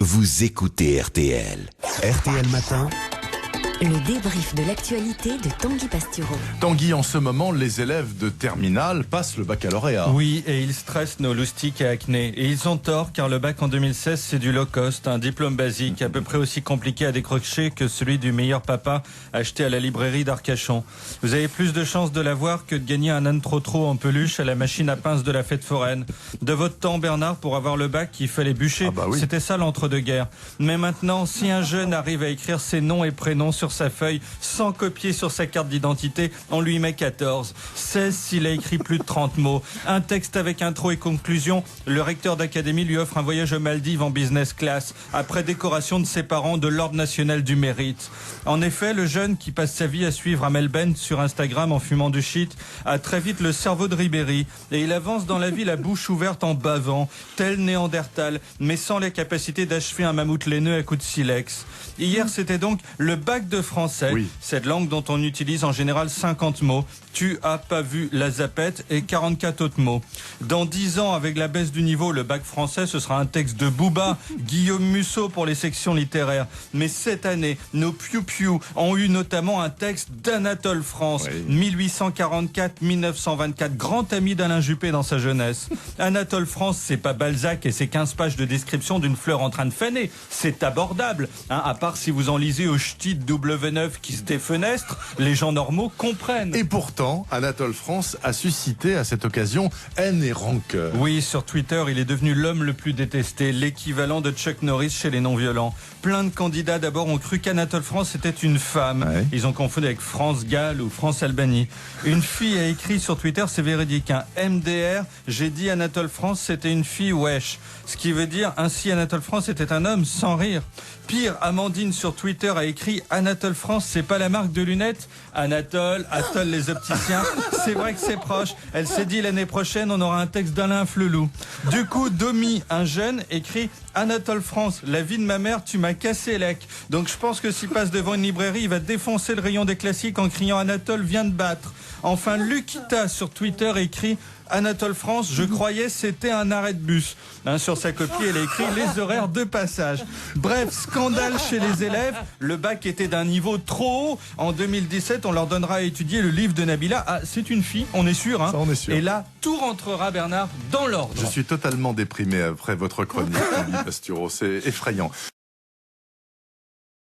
vous écoutez RTL. RTL Matin. Le débrief de l'actualité de Tanguy Pastureau. Tanguy, en ce moment, les élèves de terminale passent le baccalauréat. Oui, et ils stressent nos loustiques à acné. Et ils ont tort, car le bac en 2016, c'est du low cost, un diplôme basique, à peu près aussi compliqué à décrocher que celui du meilleur papa acheté à la librairie d'Arcachon. Vous avez plus de chances de l'avoir que de gagner un âne trop en peluche à la machine à pince de la fête foraine. De votre temps, Bernard, pour avoir le bac, il fallait bûcher. Oui. C'était ça l'entre-deux-guerres. Mais maintenant, si un jeune arrive à écrire ses noms et prénoms sur sa feuille, sans copier sur sa carte d'identité, on lui met 14. 16 s'il a écrit plus de 30 mots. Un texte avec intro et conclusion. Le recteur d'académie lui offre un voyage aux Maldives en business class, après décoration de ses parents de l'Ordre national du mérite. En effet, le jeune qui passe sa vie à suivre Amel Bent sur Instagram en fumant du shit a très vite le cerveau de Ribéry, et il avance dans la vie la bouche ouverte en bavant, tel Néandertal, mais sans la capacité d'achever un mammouth laineux à coups de silex. Hier, c'était donc le bac de français, oui. Cette langue dont on utilise en général 50 mots. Tu as pas vu la zapette et 44 autres mots. Dans 10 ans, avec la baisse du niveau, le bac français, ce sera un texte de Booba, Guillaume Musso pour les sections littéraires. Mais cette année, nos piou-piou ont eu notamment un texte d'Anatole France, 1844-1924, grand ami d'Alain Juppé dans sa jeunesse. Anatole France, c'est pas Balzac et ses 15 pages de description d'une fleur en train de faner. C'est abordable, à part si vous en lisez au ch'ti de W9 qui se défenestre, les gens normaux comprennent. Et pourtant, Anatole France a suscité à cette occasion haine et rancœur. Oui, sur Twitter, il est devenu l'homme le plus détesté, l'équivalent de Chuck Norris chez les non-violents. Plein de candidats d'abord ont cru qu'Anatole France était une femme. Ouais. Ils ont confondu avec France Gall ou France Albanie. Une fille a écrit sur Twitter, c'est véridique, MDR, j'ai dit Anatole France, c'était une fille, wesh. Ce qui veut dire, ainsi Anatole France était un homme, sans rire. Pire, Amandine sur Twitter a écrit Anatole France, c'est pas la marque de lunettes. Anatole, Atoll les opticiens, c'est vrai que c'est proche. Elle s'est dit l'année prochaine, on aura un texte d'Alain Flelou. Du coup, Domi, un jeune, écrit Anatole France, la vie de ma mère, tu m'as cassé l'ec. Donc je pense que s'il passe devant une librairie, il va défoncer le rayon des classiques en criant Anatole vient de battre. Enfin, Lukita sur Twitter écrit Anatole France, je croyais c'était un arrêt de bus. Sur sa copie, elle a écrit les horaires de passage. Bref, scandale chez les élèves. Le bac était d'un niveau trop haut. En 2017, on leur donnera à étudier le livre de Nabila. Ah, c'est une fille, on est sûr. Ça, on est sûr. Et là, tout rentrera, Bernard, dans l'ordre. Je suis totalement déprimé après votre chronique, Tanguy Pastureau. C'est effrayant.